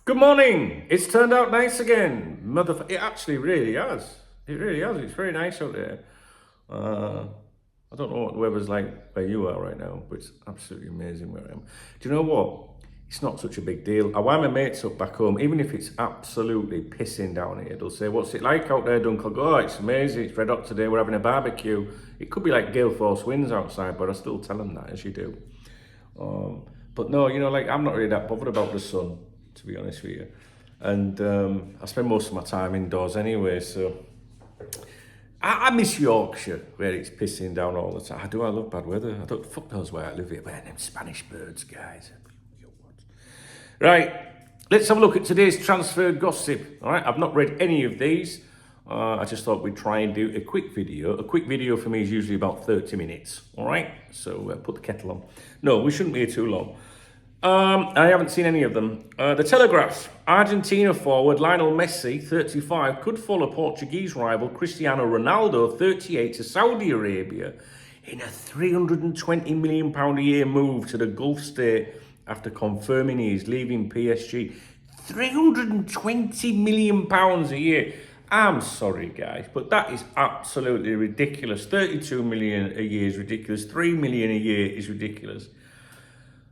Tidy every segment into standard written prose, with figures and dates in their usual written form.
Good morning. It's turned out nice again. It actually really has. It really has. It's very nice out there. I don't know what the weather's like where you are right now, but it's absolutely amazing where I am. Do you know what? It's not such a big deal. I wind my mates up back home, even if it's absolutely pissing down here. They'll say, "What's it like out there, Dunk?" I'll go, "Oh, it's amazing. It's red hot today. We're having a barbecue." It could be like gale force winds outside, but I still tell them that, as you do. But no, I'm not really that bothered about the sun, to be honest with you. And I spend most of my time indoors anyway, so I miss Yorkshire, where it's pissing down all the time. I love bad weather. I don't fuck knows where I live here, but them Spanish birds, guys. Right, let's have a look at today's transfer gossip. All right, I've not read any of these. I just thought we'd try and do a quick video. A quick video for me is usually about 30 minutes. All right, so put the kettle on. No, we shouldn't be here too long. I haven't seen any of them. The Telegraph. Argentina forward Lionel Messi, 35, could follow Portuguese rival Cristiano Ronaldo, 38, to Saudi Arabia in a £320 million a year move to the Gulf state after confirming he is leaving PSG. £320 million a year. I'm sorry, guys, but that is absolutely ridiculous. 32 million a year is ridiculous. 3 million a year is ridiculous.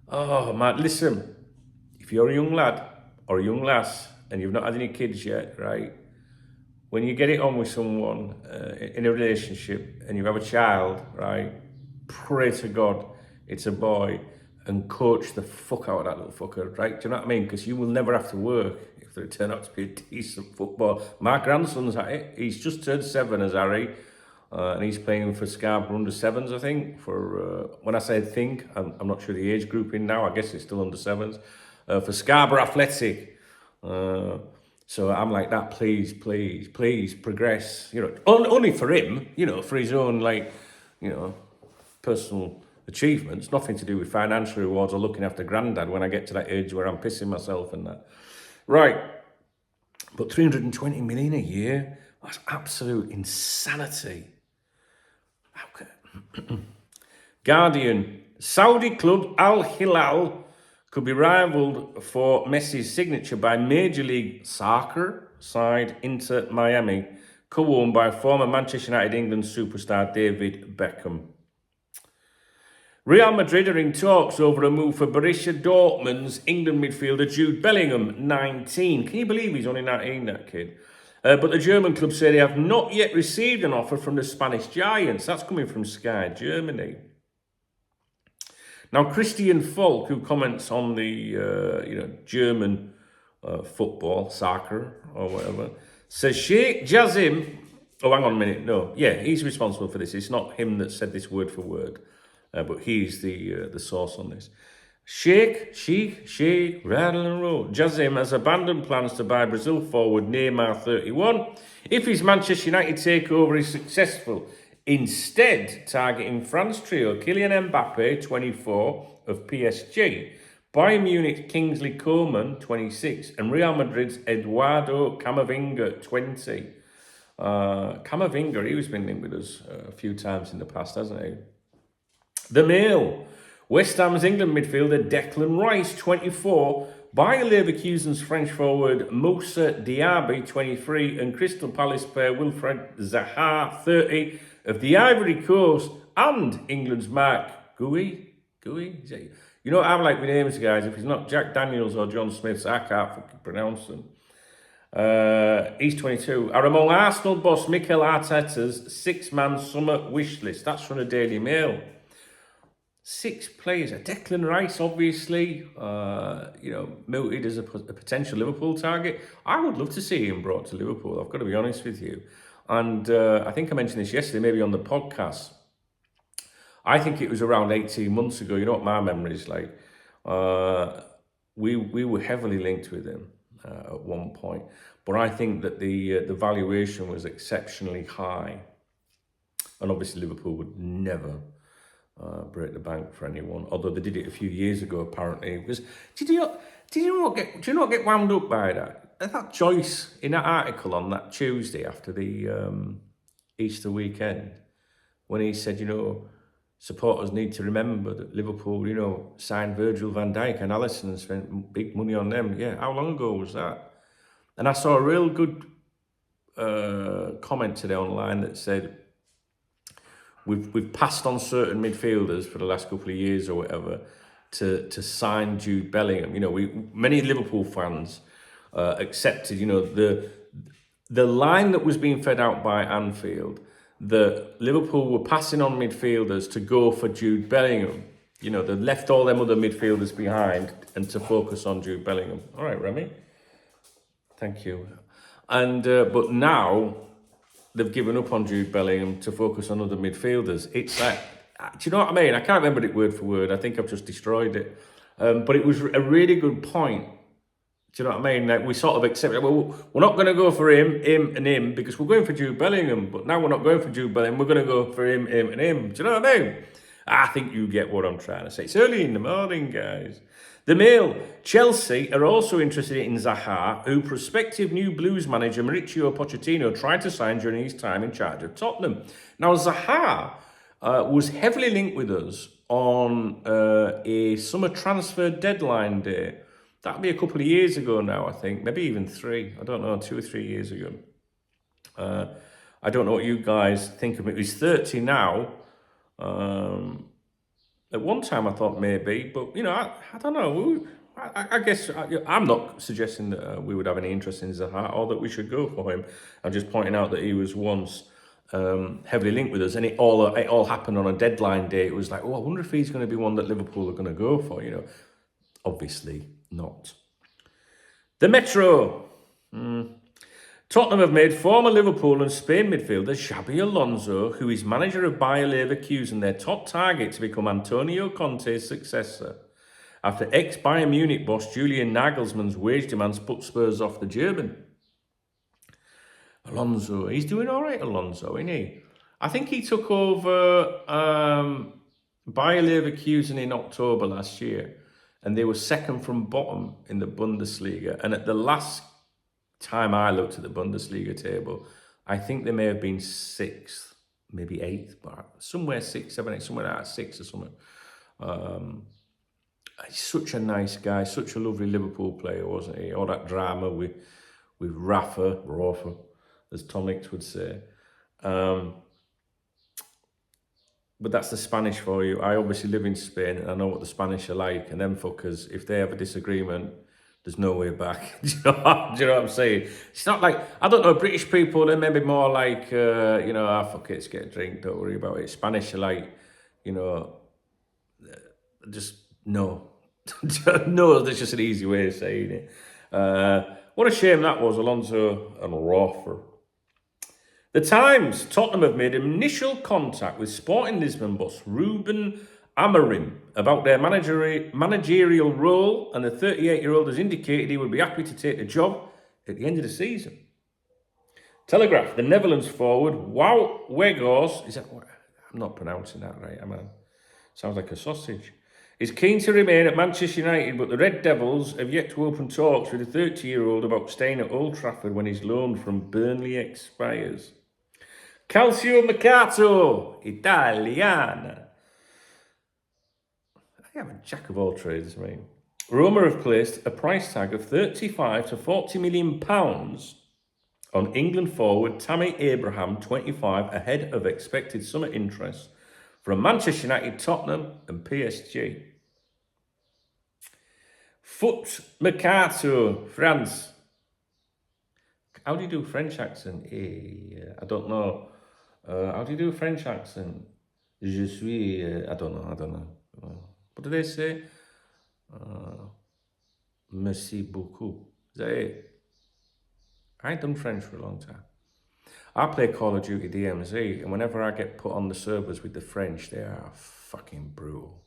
Oh, man, listen, if you're a young lad or a young lass and you've not had any kids yet, right, when you get it on with someone in a relationship and you have a child, right, pray to God it's a boy and coach the fuck out of that little fucker, right? Do you know what I mean? Because you will never have to work if they turn out to be a decent footballer. My grandson's at it. He's just turned 7 as Harry. And he's playing for Scarborough under 7s, I think. For when I say think, I'm not sure the age group in now. I guess it's still under 7s. For Scarborough Athletic. So I'm like that. Please progress. Only for him. For his own personal achievements. Nothing to do with financial rewards or looking after granddad when I get to that age where I'm pissing myself and that. Right. But 320 million a year. That's absolute insanity. Guardian. Saudi club Al Hilal could be rivaled for Messi's signature by Major League Soccer side Inter Miami, co-owned by former Manchester United England superstar David Beckham. Real Madrid are in talks over a move for Borussia Dortmund's England midfielder Jude Bellingham, 19. Can you believe he's only 19, that kid? But the German club say they have not yet received an offer from the Spanish Giants. That's coming from Sky Germany. Now, Christian Falk, who comments on the German football, soccer or whatever, says Sheikh Jassim. Oh, hang on a minute. No, yeah, he's responsible for this. It's not him that said this word for word, but he's the source on this. Sheikh, rattle and roll. Jassim has abandoned plans to buy Brazil forward Neymar, 31, if his Manchester United takeover is successful. Instead, targeting France trio Kylian Mbappe, 24, of PSG, Bayern Munich's Kingsley Coman, 26, and Real Madrid's Eduardo Camavinga, 20. Camavinga, he was been linked with us a few times in the past, hasn't he? The Mail. West Ham's England midfielder Declan Rice, 24, Bayer Leverkusen's French forward Moussa Diaby, 23, and Crystal Palace player Wilfred Zaha, 30, of the Ivory Coast, and England's Mark Gouy. I'm like with names, guys. If it's not Jack Daniels or John Smith, I can't fucking pronounce them. He's 22. Are among Arsenal boss Mikel Arteta's 6-man summer wish list. That's from the Daily Mail. 6 players. Declan Rice, obviously, mooted as a potential Liverpool target. I would love to see him brought to Liverpool, I've got to be honest with you. And I think I mentioned this yesterday, maybe on the podcast. I think it was around 18 months ago. You know what my memory is like. We were heavily linked with him at one point. But I think that the valuation was exceptionally high. And obviously Liverpool would never break the bank for anyone, although they did it a few years ago apparently. Because do you not get wound up by that? That choice in that article on that Tuesday after the Easter weekend, when he said, supporters need to remember that Liverpool, signed Virgil van Dijk and Alisson and spent big money on them. Yeah, how long ago was that? And I saw a real good comment today online that said, we've passed on certain midfielders for the last couple of years or whatever to sign Jude Bellingham. Many Liverpool fans accepted, the line that was being fed out by Anfield, that Liverpool were passing on midfielders to go for Jude Bellingham. They left all them other midfielders behind and to focus on Jude Bellingham. All right, Remy. Thank you. And but now they've given up on Jude Bellingham to focus on other midfielders. It's like, do you know what I mean? I can't remember it word for word. I think I've just destroyed it. But it was a really good point. Do you know what I mean? Like, we sort of accepted, well, we're not going to go for him, because we're going for Jude Bellingham. But now we're not going for Jude Bellingham. We're going to go for him, and him. Do you know what I mean? I think you get what I'm trying to say. It's early in the morning, guys. The Mail. Chelsea are also interested in Zaha, who prospective new Blues manager Mauricio Pochettino tried to sign during his time in charge of Tottenham. Now, Zaha was heavily linked with us on a summer transfer deadline day. That'll be a couple of years ago now, I think. Maybe even 3. I don't know, 2 or 3 years ago. I don't know what you guys think of it. He's 30 now. At one time I thought maybe, but, I don't know. I guess I'm not suggesting that we would have any interest in Zaha or that we should go for him. I'm just pointing out that he was once heavily linked with us, and it all happened on a deadline day. It was like, I wonder if he's going to be one that Liverpool are going to go for, Obviously not. The Metro. Tottenham have made former Liverpool and Spain midfielder Xabi Alonso, who is manager of Bayer Leverkusen, their top target to become Antonio Conte's successor, after ex-Bayern Munich boss Julian Nagelsmann's wage demands put Spurs off the German. Alonso, he's doing all right, Alonso, isn't he? I think he took over Bayer Leverkusen in October last year, and they were second from bottom in the Bundesliga. And at the last time I looked at the Bundesliga table, I think they may have been 6th, maybe 8th, but somewhere 6, 7, 8, somewhere like that, 6 or something. He's such a nice guy, such a lovely Liverpool player, wasn't he? All that drama with Rafa, as Tom Hicks would say. But that's the Spanish for you. I obviously live in Spain, and I know what the Spanish are like. And them fuckers, if they have a disagreement, there's no way back. Do you know what I'm saying? It's not like, I don't know, British people, they're maybe more like, fuck it, let's get a drink, don't worry about it. Spanish are like, just no. No, that's just an easy way of saying it. What a shame that was, Alonso and Roche. The Times. Tottenham have made initial contact with Sporting Lisbon boss Ruben Amorim about their managerial role, and the 38-year-old has indicated he would be happy to take the job at the end of the season. Telegraph. The Netherlands forward Waggett, I'm not pronouncing that right, am I? Sounds like a sausage. Is keen to remain at Manchester United, but the Red Devils have yet to open talks with the 30-year-old about staying at Old Trafford when his loan from Burnley expires. Calcio Mercato Italiana. I am a jack of all trades, mate. Roma have placed a price tag of 35 to 40 million pounds on England forward Tammy Abraham, 25, ahead of expected summer interest from Manchester United, Tottenham and PSG. Foot Mercato, France. How do you do French accent? I don't know. How do you do French accent? Je suis, I don't know. What do they say? Merci beaucoup. Is that it? I ain't done French for a long time. I play Call of Duty DMZ, and whenever I get put on the servers with the French, they are fucking brutal.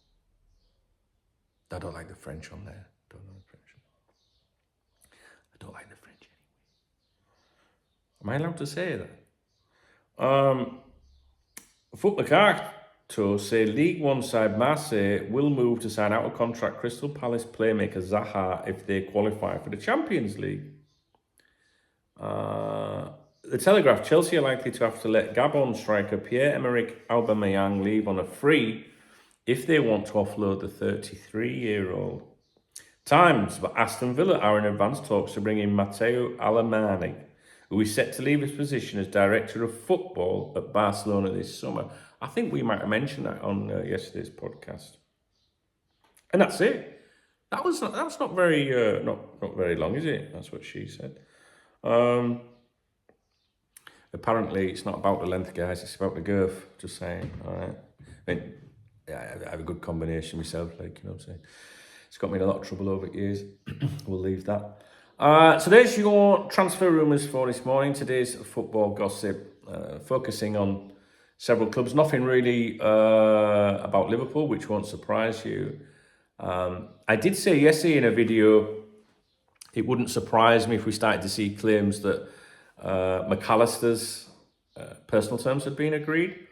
I don't like the French on there. I don't like the French anyway. Am I allowed to say that? Foot Mercato say League One side Marseille will move to sign out of contract Crystal Palace playmaker Zaha if they qualify for the Champions League. The Telegraph, Chelsea are likely to have to let Gabon striker Pierre-Emerick Aubameyang leave on a free if they want to offload the 33-year-old. Times, but Aston Villa are in advanced talks to bring in Matteo Alemany, who is set to leave his position as director of football at Barcelona this summer. I think we might have mentioned that on yesterday's podcast. And that's it. That was not very not very long, is it? That's what she said. Apparently, it's not about the length, guys. It's about the girth. Just saying. All right. I mean, yeah, I have a good combination myself. Like, you know what I'm saying. It's got me in a lot of trouble over the years. We'll leave that. So there's your transfer rumours for this morning. Today's football gossip, focusing on several clubs. Nothing really about Liverpool, which won't surprise you. I did say yesterday in a video, it wouldn't surprise me if we started to see claims that McAllister's personal terms had been agreed.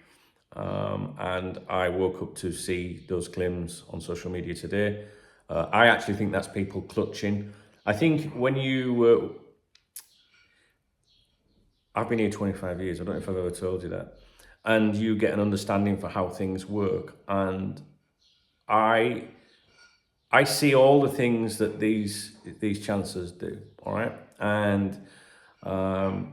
And I woke up to see those claims on social media today. I actually think that's people clutching. I think when you... I've been here 25 years. I don't know if I've ever told you that. And you get an understanding for how things work. And I see all the things that these chancellors do, all right? And a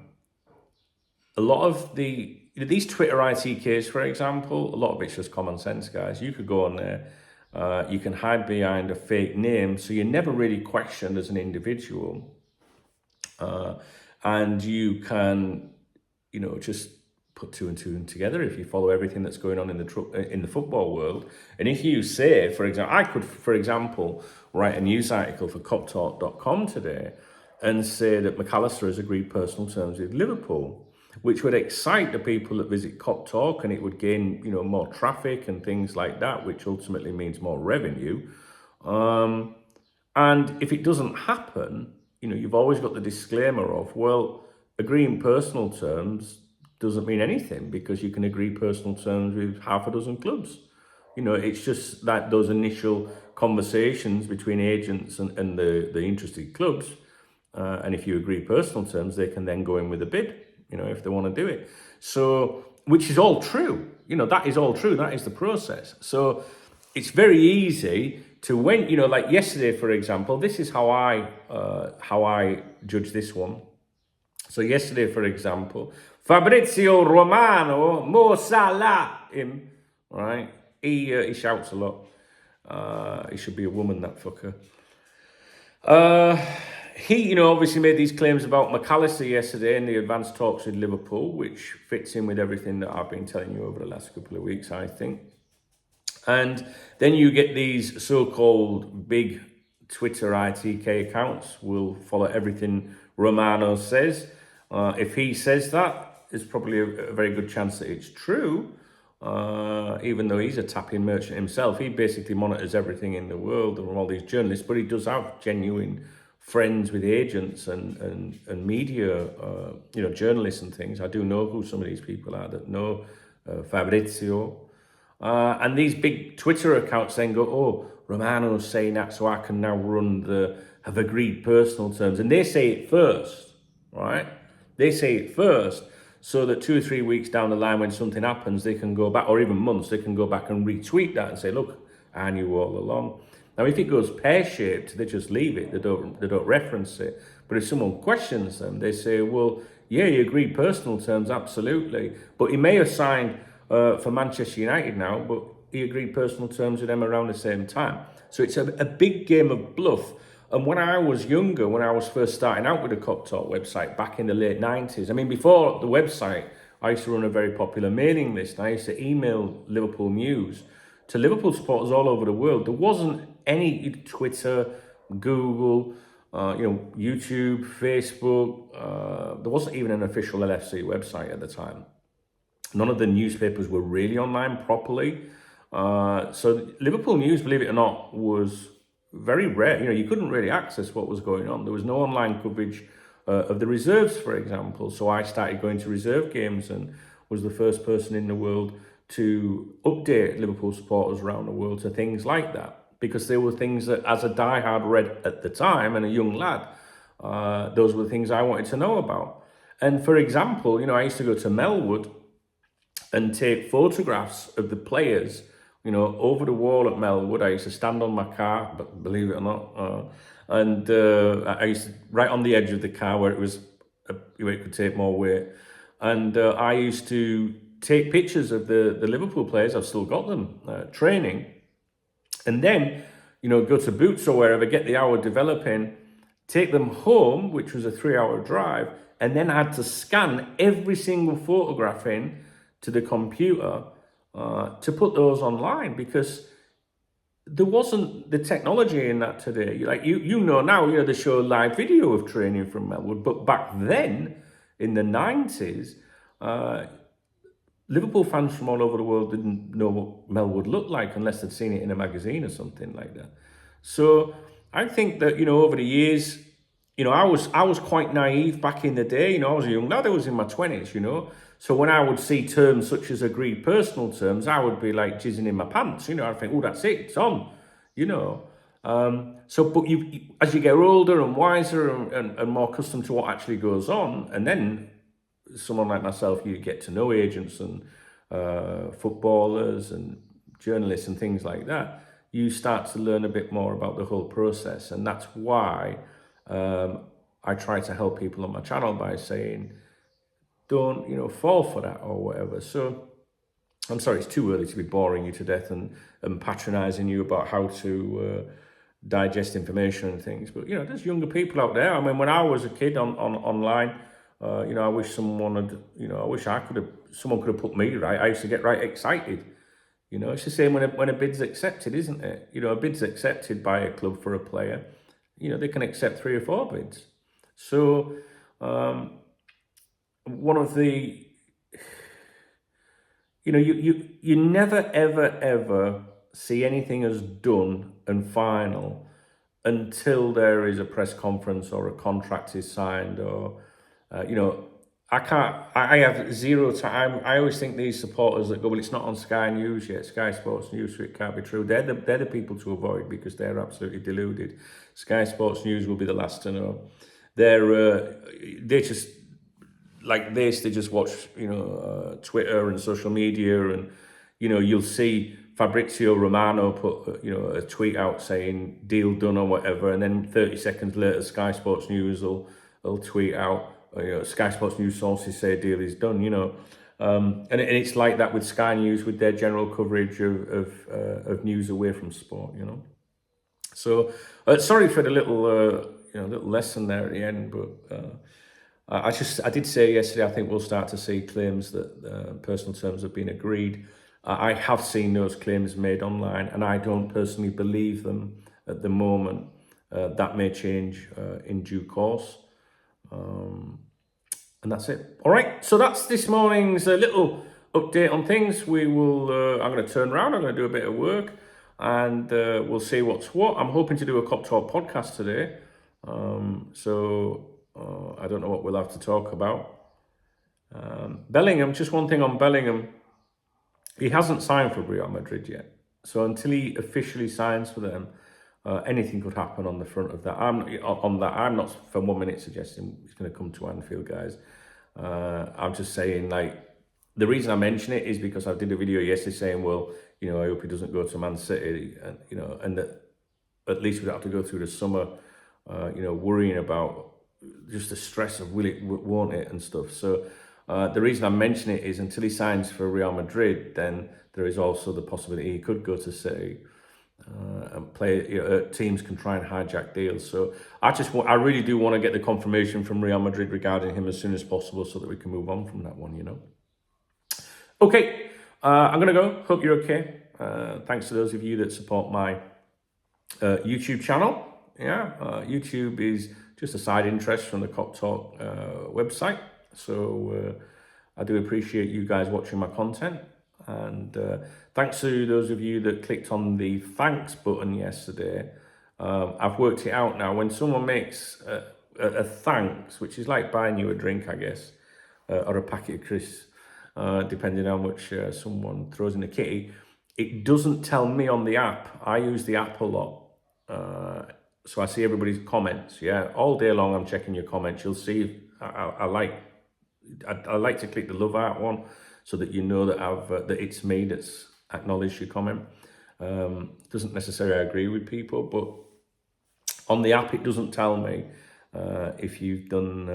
lot of these Twitter ITKs, for example, a lot of it's just common sense, guys. You could go on there, you can hide behind a fake name, so you're never really questioned as an individual. And you can, just put two and two together if you follow everything that's going on in the football world. And if you say, for example, I could, for example, write a news article for coptalk.com today and say that McAllister has agreed personal terms with Liverpool, which would excite the people that visit Cop Talk, and it would gain, more traffic and things like that, which ultimately means more revenue. And if it doesn't happen, you've always got the disclaimer of, well, agreeing personal terms doesn't mean anything because you can agree personal terms with half a dozen clubs. It's just that those initial conversations between agents and the interested clubs. And if you agree personal terms, they can then go in with a bid, if they want to do it. So, which is all true. That is all true. That is the process. So it's very easy to like yesterday, for example, this is how I judge this one. So yesterday, for example, Fabrizio Romano, Mo Salah, him, right? He shouts a lot. He should be a woman, that fucker. He, obviously made these claims about McAllister yesterday in the advanced talks with Liverpool, which fits in with everything that I've been telling you over the last couple of weeks, I think. And then you get these so-called big Twitter ITK accounts will follow everything Romano says. If he says that, there's probably a very good chance that it's true. Even though he's a tapping merchant himself, he basically monitors everything in the world and all these journalists, but he does have genuine friends with agents and media, journalists and things. I do know who some of these people are that know Fabrizio. And these big Twitter accounts then go, oh, Romano's saying that, so I can now have agreed personal terms. And they say it first, right? They say it first, so that 2 or 3 weeks down the line when something happens, they can go back, or even months, they can go back and retweet that and say, look, I knew all along. Now, if it goes pear-shaped, they just leave it. They don't reference it. But if someone questions them, they say, well, yeah, he agreed personal terms, absolutely. But he may have signed for Manchester United now, but he agreed personal terms with them around the same time. So it's a big game of bluff. And when I was younger, when I was first starting out with the Cop Talk website back in the late 90s, I mean, before the website, I used to run a very popular mailing list. I used to email Liverpool news to Liverpool supporters all over the world. There wasn't any Twitter, Google, YouTube, Facebook. There wasn't even an official LFC website at the time. None of the newspapers were really online properly. So Liverpool news, believe it or not, was very rare. You couldn't really access what was going on. There was no online coverage of the reserves, for example. So I started going to reserve games and was the first person in the world to update Liverpool supporters around the world to things like that, because there were things that, as a diehard read at the time and a young lad, those were the things I wanted to know about. And for example, I used to go to Melwood and take photographs of the players, over the wall at Melwood. I used to stand on my car, but believe it or not, and I used to, right on the edge of the car where it was, where it could take more weight. And I used to take pictures of the Liverpool players. I've still got them, training. And then, go to Boots or wherever, get the hour developing, take them home, which was a 3-hour drive, and then I had to scan every single photograph in to the computer to put those online, because there wasn't the technology in that today. Like now, they show live video of training from Melwood, but back then, in the 90s, Liverpool fans from all over the world didn't know what Melwood looked like unless they'd seen it in a magazine or something like that. So I think that, over the years, I was quite naive back in the day. I was a young lad, I was in my 20s, So when I would see terms such as agreed personal terms, I would be like jizzing in my pants, I'd think, oh, that's it, it's on, but you as you get older and wiser and more accustomed to what actually goes on, and then someone like myself, you get to know agents and footballers and journalists and things like that, you start to learn a bit more about the whole process. And that's why I try to help people on my channel by saying, don't, fall for that or whatever. So I'm sorry, it's too early to be boring you to death and patronizing you about how to digest information and things. But, there's younger people out there. I mean, when I was a kid online, I wish someone had, I wish someone could have put me right. I used to get right excited. It's the same when a bid's accepted, isn't it? A bid's accepted by a club for a player. They can accept 3 or 4 bids. So one of the, you never, ever see anything as done and final until there is a press conference or a contract is signed or, I have zero time. I always think these supporters that go, well, it's not on Sky News yet, Sky Sports News, so it can't be true. They're the people to avoid, because they're absolutely deluded. Sky Sports News will be the last to know. They just, like this, they just watch, Twitter and social media, and, you'll see Fabrizio Romano put, a tweet out saying deal done or whatever, and then 30 seconds later, Sky Sports News will tweet out, Sky Sports News sources say deal is done, and it's like that with Sky News, with their general coverage of news away from sport, So sorry for the little little lesson there at the end, but I did say yesterday, I think we'll start to see claims that personal terms have been agreed. I have seen those claims made online, and I don't personally believe them at the moment. That may change in due course. And that's it. All right, so that's this morning's little update on things. We will, I'm going to turn around, I'm going to do a bit of work, and we'll see what's what. I'm hoping to do a Cop Talk podcast today. I don't know what we'll have to talk about. Bellingham, just one thing on Bellingham. He hasn't signed for Real Madrid yet. So until he officially signs for them, anything could happen on the front of that. I'm not for 1 minute suggesting he's going to come to Anfield, guys. I'm just saying, like, the reason I mention it is because I did a video yesterday saying, well, I hope he doesn't go to Man City, and and that at least we don't have to go through the summer, worrying about just the stress of will it, won't it, and stuff. So the reason I mention it is until he signs for Real Madrid, then there is also the possibility he could go to City. And play, teams can try and hijack deals. So I really do want to get the confirmation from Real Madrid regarding him as soon as possible, so that we can move on from that one, Okay, I'm going to go. Hope you're okay. Thanks to those of you that support my YouTube channel. YouTube is just a side interest from the Cop Talk website. So I do appreciate you guys watching my content. And thanks to those of you that clicked on the thanks button yesterday. I've worked it out now. When someone makes a thanks, which is like buying you a drink, I guess, or a packet of crisps, depending on how much someone throws in the kitty, it doesn't tell me on the app. I use the app a lot. So I see everybody's comments. All day long I'm checking your comments. You'll see I like I like to click the love out one so that you know that that it's me that's acknowledged your comment. Doesn't necessarily agree with people, but on the app it doesn't tell me if you've done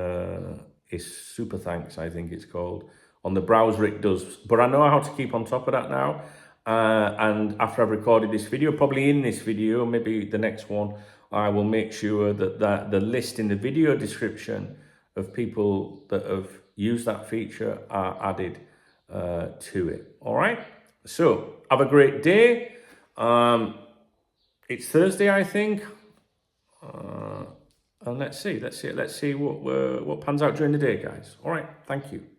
a super thanks, I think it's called. On the browser it does, but I know how to keep on top of that now. And after I've recorded this video, probably in this video, maybe the next one, I will make sure that the list in the video description of people that have used that feature are added to it. All right. So have a great day. It's Thursday, I think. And let's see what pans out during the day, guys. All right. Thank you.